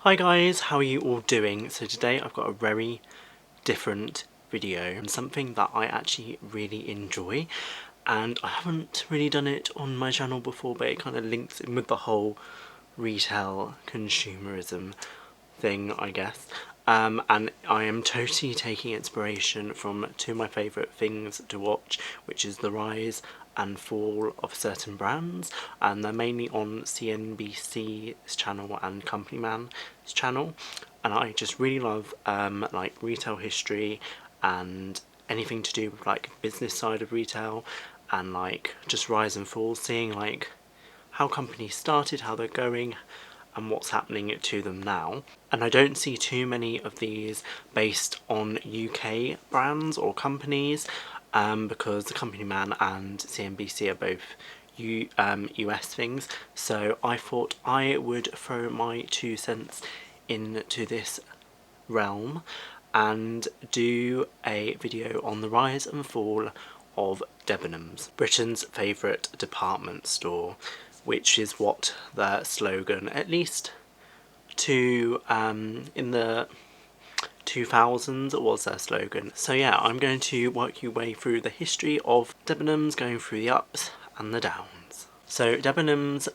Hi guys, how are you all doing? So today I've got a very different video and something that I actually really enjoy, and I haven't really done it on my channel before, but it kind of links in with the whole retail consumerism thing, I guess. And I am totally taking inspiration from two of my favourite things to watch, which is the rise and fall of certain brands, and they're mainly on CNBC's channel and Company Man's channel. And I just really love like retail history and anything to do with like business side of retail, and like just rise and fall, seeing like how companies started, how they're going, and what's happening to them now. And I don't see too many of these based on UK brands or companies, because the Company Man and CNBC are both US things. So I thought I would throw my 2 cents into this realm and do a video on the rise and fall of Debenhams, Britain's favourite department store, which is what their slogan, at least in the 2000s, was their slogan. So yeah, I'm going to work your way through the history of Debenhams, going through the ups and the downs. So Debenhams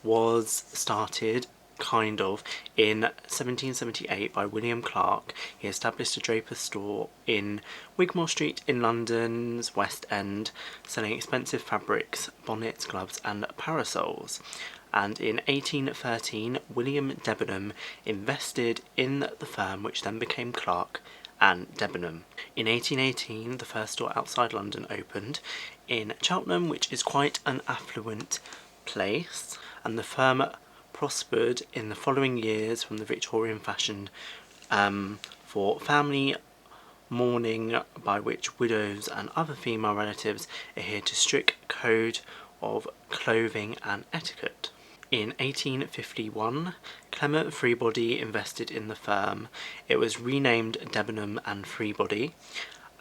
was started kind of in 1778 by William Clark. He established a draper's store in Wigmore Street in London's West End, selling expensive fabrics, bonnets, gloves and parasols. And in 1813 William Debenham invested in the firm, which then became Clark and Debenham. In 1818 the first store outside London opened in Cheltenham, which is quite an affluent place, and the firm prospered in the following years from the Victorian fashion for family mourning, by which widows and other female relatives adhered to strict code of clothing and etiquette. In 1851, Clement Freebody invested in the firm. It was renamed Debenham and Freebody,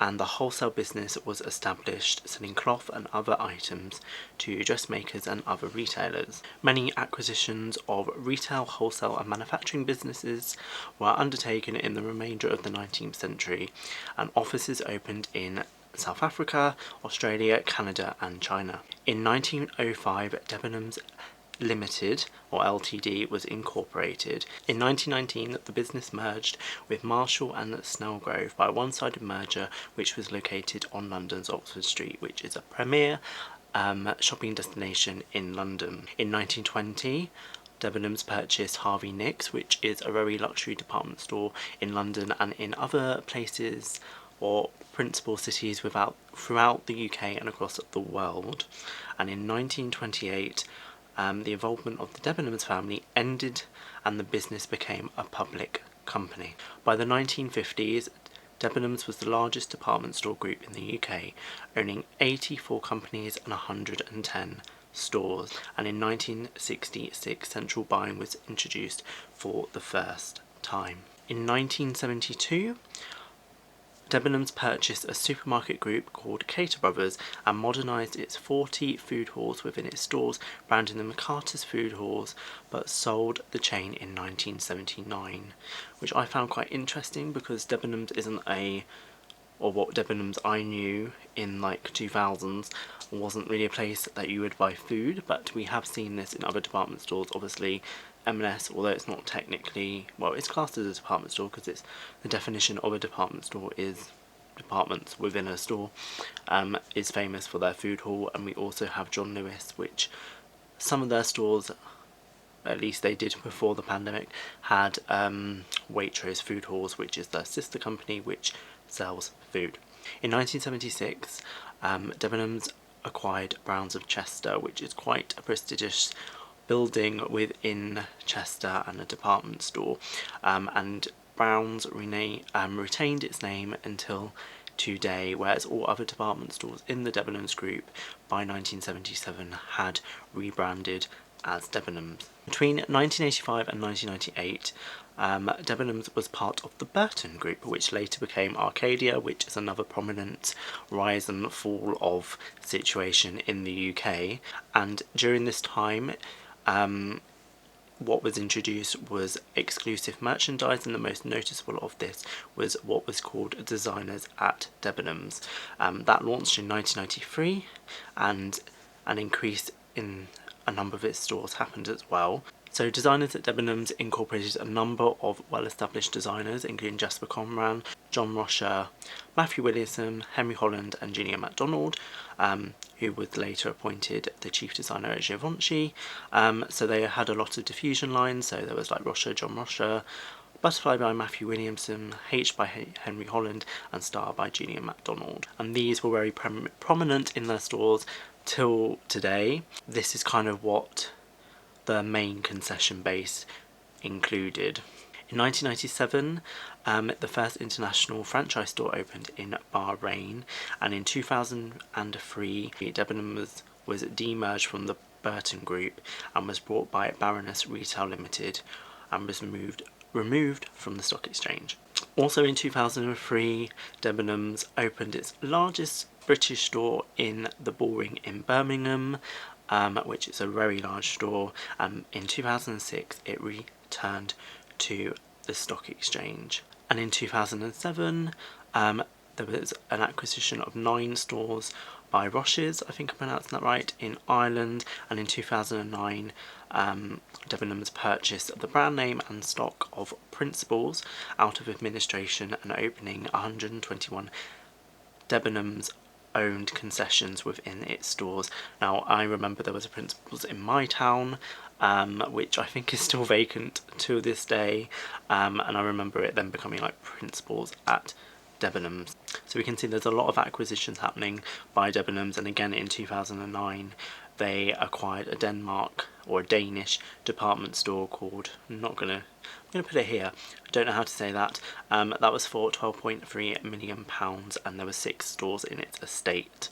and the wholesale business was established, selling cloth and other items to dressmakers and other retailers. Many acquisitions of retail, wholesale and manufacturing businesses were undertaken in the remainder of the 19th century, and offices opened in South Africa, Australia, Canada and China. In 1905, Debenhams Limited, or Ltd, was incorporated. In 1919 the business merged with Marshall and Snellgrove by a one-sided merger, which was located on London's Oxford Street, which is a premier shopping destination in London. In 1920 Debenhams purchased Harvey Nicks, which is a very luxury department store in London and in other places or principal cities throughout the UK and across the world. And in 1928 the involvement of the Debenhams family ended and the business became a public company. By the 1950s, Debenhams was the largest department store group in the UK, owning 84 companies and 110 stores, and in 1966 central buying was introduced for the first time. In 1972, Debenhams purchased a supermarket group called Cater Brothers and modernised its 40 food halls within its stores, branding them Carter's Food Halls, but sold the chain in 1979, which I found quite interesting because Debenhams isn't or what Debenhams I knew in like 2000s wasn't really a place that you would buy food, but we have seen this in other department stores. Obviously M&S, although it's not technically, well, it's classed as a department store because it's the definition of a department store is departments within a store, is famous for their food hall. And we also have John Lewis, which some of their stores, at least they did before the pandemic, had Waitrose Food Halls, which is their sister company which sells food. In 1976 Debenhams acquired Browns of Chester, which is quite a prestigious building within Chester and a department store, and Browns retained its name until today, whereas all other department stores in the Debenhams group by 1977 had rebranded as Debenhams. Between 1985 and 1998 Debenhams was part of the Burton Group, which later became Arcadia, which is another prominent rise and fall of situation in the UK. And during this time what was introduced was exclusive merchandise, and the most noticeable of this was what was called Designers at Debenhams. That launched in 1993, and an increase in a number of its stores happened as well. So Designers at Debenhams incorporated a number of well-established designers, including Jasper Conran, John Rocher, Matthew Williamson, Henry Holland and Junior MacDonald, who was later appointed the chief designer at Givenchy. So they had a lot of diffusion lines, so there was like Rocher, John Rocher, Butterfly by Matthew Williamson, H by Henry Holland and Star by Junior MacDonald. And these were very prominent in their stores till today. This is kind of what the main concession base included. In 1997, the first international franchise store opened in Bahrain, and in 2003, Debenhams was demerged from the Burton Group and was bought by Baroness Retail Limited and was removed from the stock exchange. Also in 2003, Debenhams opened its largest British store in the Bullring in Birmingham, which is a very large store. In 2006, it returned to the stock exchange. And in 2007, there was an acquisition of 9 stores by Roche's, I think I'm pronouncing that right, in Ireland. And in 2009, Debenhams purchased the brand name and stock of Principles out of administration and opening 121 Debenhams owned concessions within its stores. Now, I remember there was a Principles in my town, which I think is still vacant to this day, and I remember it then becoming like Principles at Debenhams. So we can see there's a lot of acquisitions happening by Debenhams, and again in 2009 they acquired a Danish department store called, I'm gonna put it here, I don't know how to say that. That was for £12.3 million, and there were 6 stores in its estate.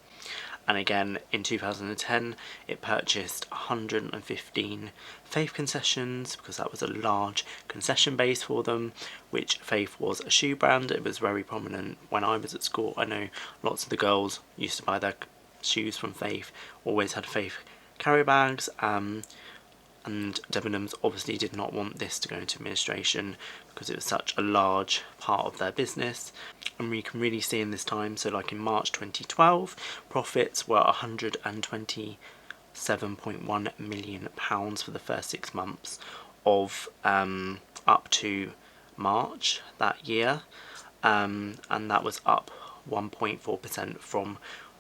And again in 2010 it purchased 115 Faith concessions, because that was a large concession base for them, which Faith was a shoe brand. It was very prominent when I was at school. I know lots of the girls used to buy their shoes from Faith, always had Faith carry bags, and Debenhams obviously did not want this to go into administration because it was such a large part of their business. And we can really see in this time, so like in March 2012, profits were £127.1 million for the first 6 months of up to March that year, and that was up 1.4% from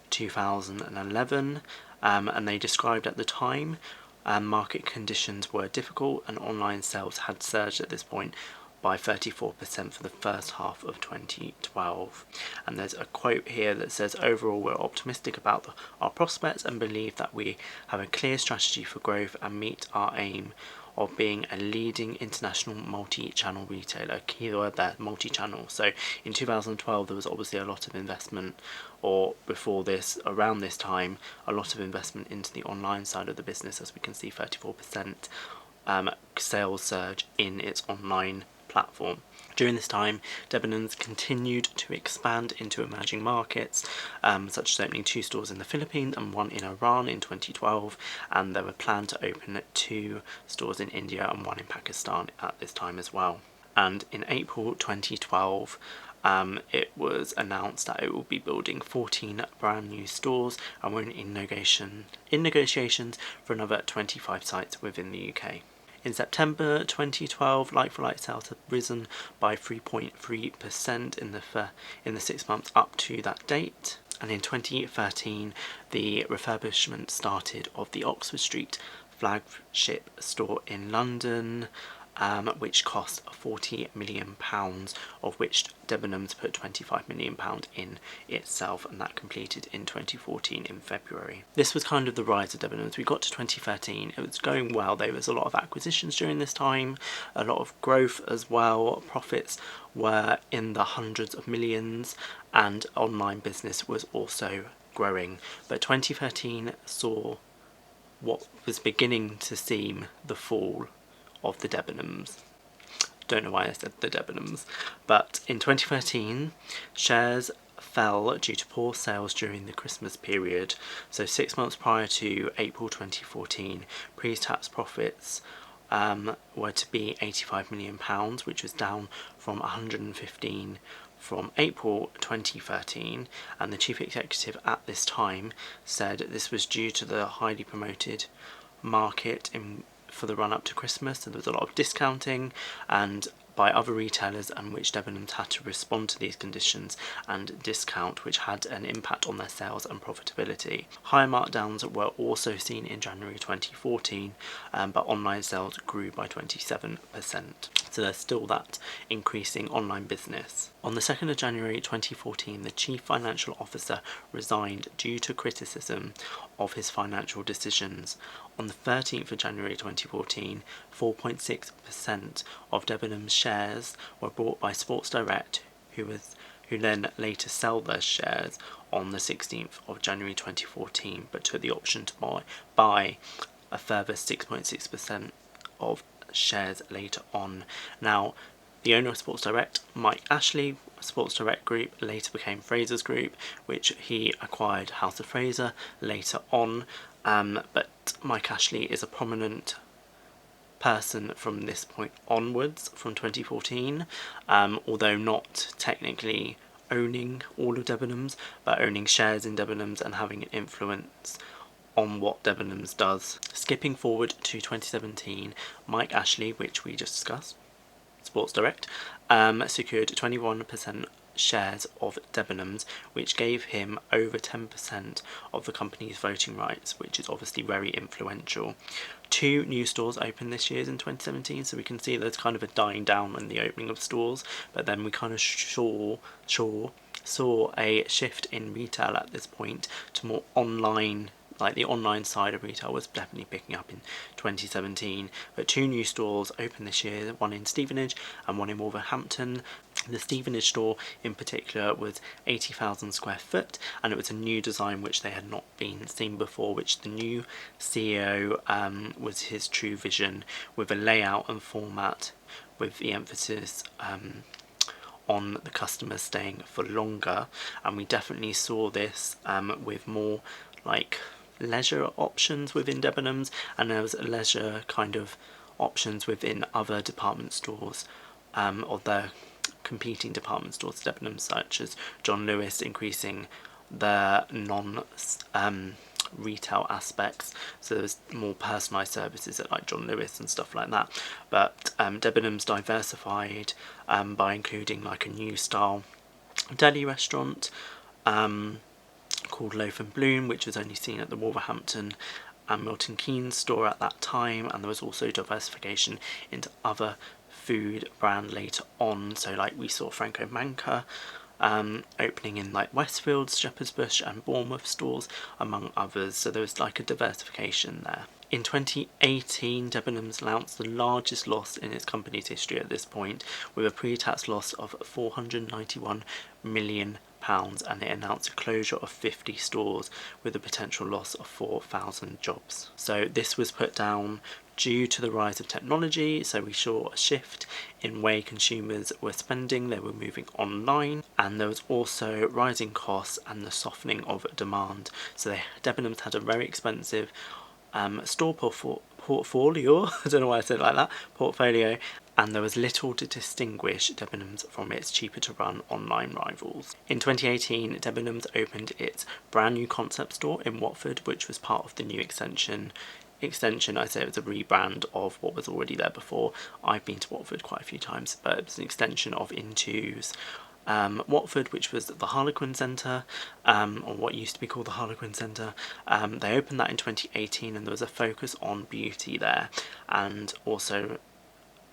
2011, and they described at the time market conditions were difficult and online sales had surged at this point by 34% for the first half of 2012. And there's a quote here that says, overall we're optimistic about our prospects and believe that we have a clear strategy for growth and meet our aim of being a leading international multi-channel retailer. Keyword there, multi-channel. So in 2012 there was obviously a lot of investment, or before this, around this time, a lot of investment into the online side of the business, as we can see 34% sales surge in its online platform. During this time, Debenhams continued to expand into emerging markets, such as opening 2 stores in the Philippines and 1 in Iran in 2012, and there were planned to open 2 stores in India and 1 in Pakistan at this time as well. And in April 2012, it was announced that it will be building 14 brand new stores, and we're in negotiations for another 25 sites within the UK. In September 2012, like-for-like sales have risen by 3.3% in the 6 months up to that date. And in 2013, the refurbishment started of the Oxford Street flagship store in London, which cost £40 million, of which Debenhams put £25 million in itself, and that completed in 2014 in February. This was kind of the rise of Debenhams. We got to 2013, it was going well. There was a lot of acquisitions during this time, a lot of growth as well. Profits were in the hundreds of millions, and online business was also growing. But 2013 saw what was beginning to seem the fall of the Debenhams. Don't know why I said the Debenhams, but in 2013 shares fell due to poor sales during the Christmas period. So 6 months prior to April 2014, pre-tax profits were to be £85 million, which was down from 115 from April 2013, and the chief executive at this time said this was due to the highly promoted market for the run up to Christmas, and there was a lot of discounting and by other retailers, and which Debenhams had to respond to these conditions and discount, which had an impact on their sales and profitability. Higher markdowns were also seen in January 2014, but online sales grew by 27%. So there's still that increasing online business. On the 2nd of January 2014, the chief financial officer resigned due to criticism of his financial decisions. On the 13th of January 2014, 4.6% of Debenhams shares were bought by Sports Direct, who then later sell their shares on the 16th of January 2014, but took the option to buy a further 6.6% of shares later on. Now, the owner of Sports Direct, Mike Ashley, Sports Direct Group later became Fraser's Group, which he acquired House of Fraser later on, but Mike Ashley is a prominent person from this point onwards, from 2014, although not technically owning all of Debenhams, but owning shares in Debenhams and having an influence on what Debenhams does. Skipping forward to 2017, Mike Ashley, which we just discussed, Sports Direct, secured 21% shares of Debenhams, which gave him over 10% of the company's voting rights, which is obviously very influential. 2 new stores opened this year in 2017, so we can see there's kind of a dying down in the opening of stores, but then we kind of saw a shift in retail at this point to more online. Like the online side of retail was definitely picking up in 2017, but 2 new stores opened this year, one in Stevenage and one in Wolverhampton. The Stevenage store in particular was 80,000 square foot, and it was a new design which they had not been seen before, which the new CEO was his true vision, with a layout and format with the emphasis on the customers staying for longer. And we definitely saw this with more like leisure options within Debenhams, and there was leisure kind of options within other department stores, or the competing department stores to Debenhams, such as John Lewis, increasing the retail aspects, so there was more personalised services at like John Lewis and stuff like that. But Debenhams diversified by including like a new style deli restaurant called Loaf and Bloom, which was only seen at the Wolverhampton and Milton Keynes store at that time, and there was also diversification into other food brand later on, so like we saw Franco Manca opening in like Westfields, Shepherd's Bush and Bournemouth stores, among others, so there was like a diversification there. In 2018, Debenhams announced the largest loss in its company's history at this point, with a pre-tax loss of £491 million, and it announced a closure of 50 stores with a potential loss of 4,000 jobs. So this was put down due to the rise of technology, so we saw a shift in way consumers were spending, they were moving online, and there was also rising costs and the softening of demand. So Debenhams had a very expensive store portfolio, I don't know why I said it like that, portfolio, and there was little to distinguish Debenhams from its cheaper to run online rivals. In 2018, Debenhams opened its brand new concept store in Watford, which was part of the new extension, I say it was a rebrand of what was already there before. I've been to Watford quite a few times, but it was an extension of Into's Watford, which was the Harlequin Centre, or what used to be called the Harlequin Centre. They opened that in 2018, and there was a focus on beauty there, and also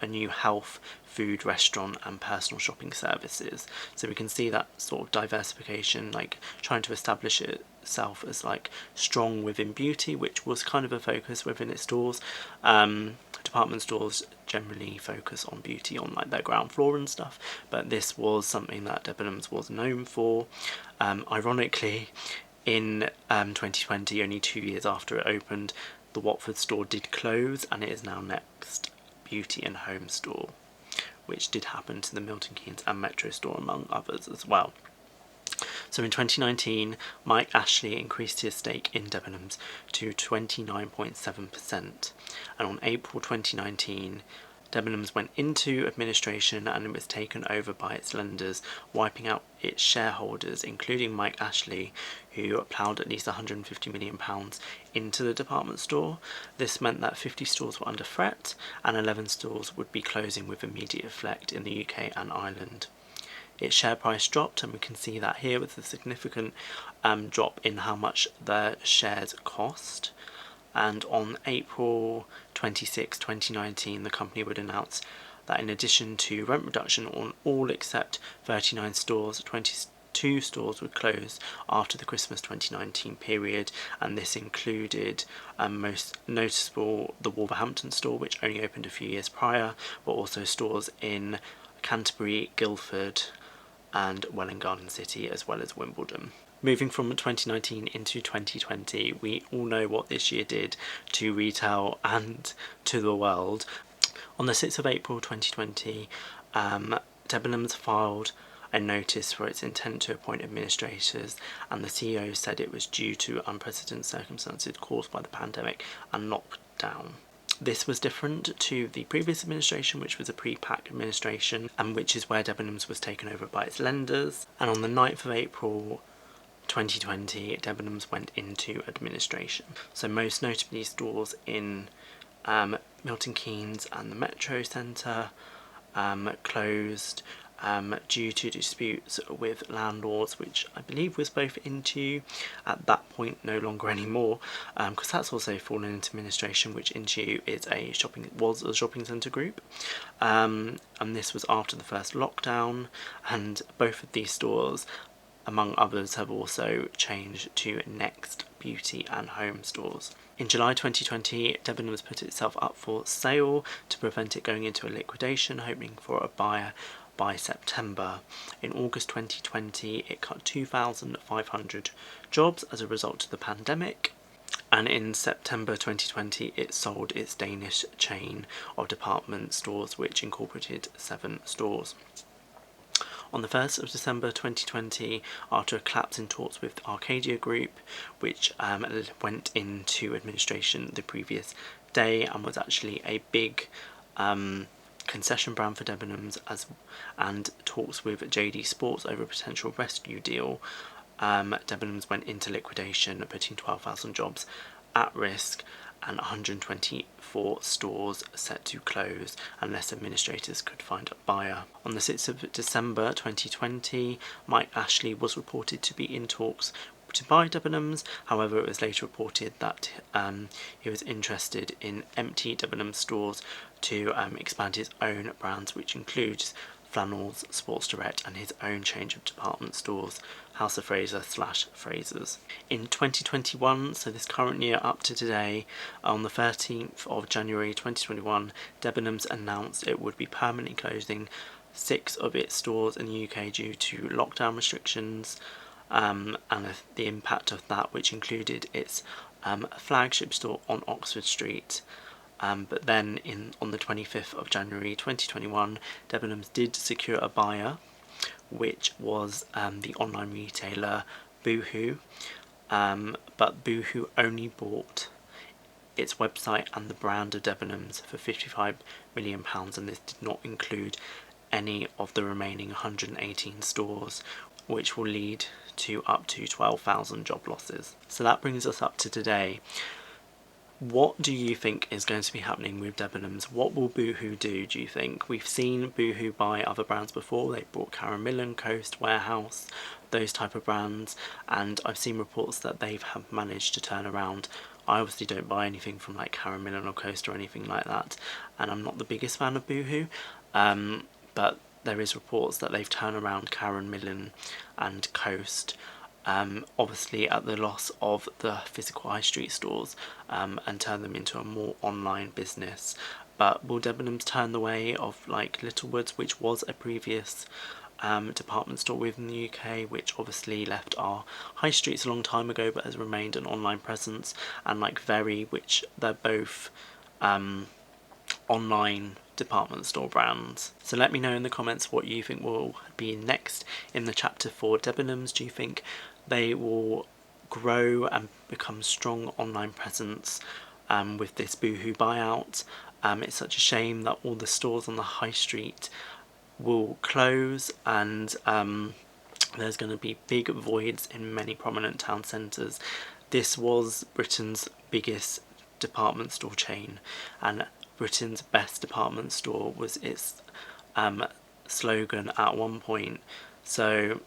a new health, food, restaurant and personal shopping services. So we can see that sort of diversification, like trying to establish itself as like strong within beauty, which was kind of a focus within its stores. Department stores generally focus on beauty on like their ground floor and stuff, but this was something that Debenhams was known for. Ironically, in 2020, only 2 years after it opened, the Watford store did close, and it is now Next Beauty and Home store, which did happen to the Milton Keynes and Metro store, among others as well. So in 2019, Mike Ashley increased his stake in Debenhams to 29.7%, and on April 2019, Debenhams went into administration and it was taken over by its lenders, wiping out its shareholders, including Mike Ashley, who ploughed at least £150 million into the department store. This meant that 50 stores were under threat and 11 stores would be closing with immediate effect in the UK and Ireland. Its share price dropped, and we can see that here with a significant drop in how much the shares cost. And on April 26, 2019, the company would announce that in addition to rent reduction on all except 39 stores, 22 stores would close after the Christmas 2019 period, and this included most noticeable the Wolverhampton store, which only opened a few years prior, but also stores in Canterbury, Guildford and Welwyn Garden City, as well as Wimbledon. Moving from 2019 into 2020, we all know what this year did to retail and to the world. On the 6th of April 2020, Debenhams filed a notice for its intent to appoint administrators, and the CEO said it was due to unprecedented circumstances caused by the pandemic and lockdown. This was different to the previous administration, which was a pre-pack administration, and which is where Debenhams was taken over by its lenders. And on the 9th of April 2020, Debenhams went into administration. So most notably stores in Milton Keynes and the Metro Centre closed due to disputes with landlords, which I believe was both Into at that point, no longer anymore, because that's also fallen into administration, which Into is was a shopping centre group, and this was after the first lockdown, and both of these stores, among others, have also changed to Next Beauty and Home stores. In July 2020, Debenhams put itself up for sale to prevent it going into a liquidation, hoping for a buyer by September. In August 2020, it cut 2,500 jobs as a result of the pandemic, and in September 2020, it sold its Danish chain of department stores, which incorporated 7 stores. On the 1st of December 2020, after a collapse in talks with Arcadia Group, which went into administration the previous day and was actually a big concession brand for Debenhams, and talks with JD Sports over a potential rescue deal, Debenhams went into liquidation, putting 12,000 jobs at risk and 124 stores set to close unless administrators could find a buyer. On the 6th of December 2020, Mike Ashley was reported to be in talks to buy Debenhams. However, it was later reported that he was interested in empty Debenhams stores to expand his own brands, which includes Flannels, Sports Direct, and his own change of department stores, House of Fraser / Frasers. In 2021, so this current year up to today, on the 13th of January 2021, Debenhams announced it would be permanently closing 6 of its stores in the UK due to lockdown restrictions, and the impact of that, which included its flagship store on Oxford Street. But then on the 25th of January 2021, Debenhams did secure a buyer, which was the online retailer Boohoo, but Boohoo only bought its website and the brand of Debenhams for £55 million, and this did not include any of the remaining 118 stores, which will lead to up to 12,000 job losses. So that brings us up to today. What do you think is going to be happening with Debenhams? What will Boohoo do you think? We've seen Boohoo buy other brands before. They bought Karen Millen, Coast, Warehouse, those type of brands, and I've seen reports that they have managed to turn around. I obviously don't buy anything from like Karen Millen or Coast or anything like that, and I'm not the biggest fan of Boohoo, but there is reports that they've turned around Karen Millen and Coast, obviously at the loss of the physical high street stores, and turn them into a more online business. But will Debenhams turn the way of like Littlewoods, which was a previous department store within the UK, which obviously left our high streets a long time ago but has remained an online presence, and like Very, which they're both online department store brands. So let me know in the comments what you think will be next in the chapter for Debenhams. Do you think they will grow and become strong online presence with this Boohoo buyout? It's such a shame that all the stores on the high street will close, and there's going to be big voids in many prominent town centres. This was Britain's biggest department store chain, and Britain's best department store was its slogan at one point. So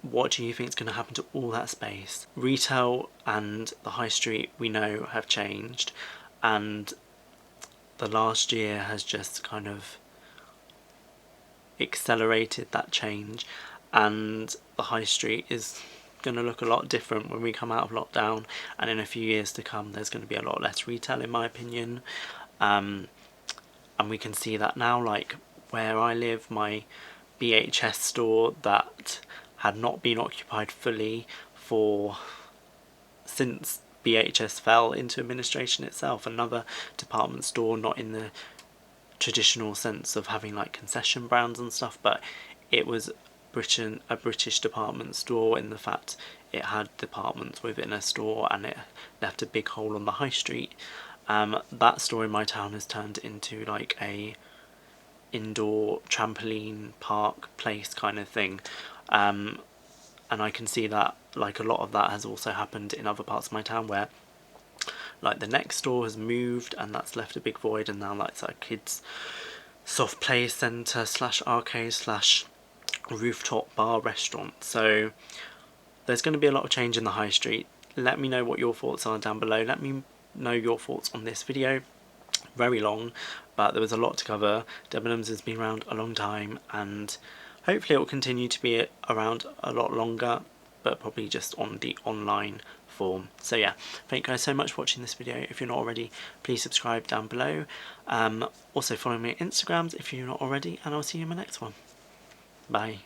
what do you think is going to happen to all that space? Retail and the high street, we know, have changed, and the last year has just kind of accelerated that change, and the high street is going to look a lot different when we come out of lockdown, and in a few years to come there's going to be a lot less retail, in my opinion. And we can see that now, like where I live, my BHS store that had not been occupied fully since BHS fell into administration itself, another department store, not in the traditional sense of having like concession brands and stuff, but it was a British department store in the fact it had departments within a store, and it left a big hole on the high street. That store in my town has turned into like a indoor trampoline park place kind of thing, and I can see that like a lot of that has also happened in other parts of my town, where like the next store has moved and that's left a big void, and now that's a kids soft play centre / arcade / rooftop bar restaurant. So there's going to be a lot of change in the high street. Let me know what your thoughts are down below. Let me know your thoughts on this video. Very long, but there was a lot to cover. Debenhams has been around a long time, and hopefully it will continue to be around a lot longer, but probably just on the online form. So yeah, thank you guys so much for watching this video. If you're not already, please subscribe down below. Also follow me on Instagram if you're not already, and I'll see you in my next one. Bye.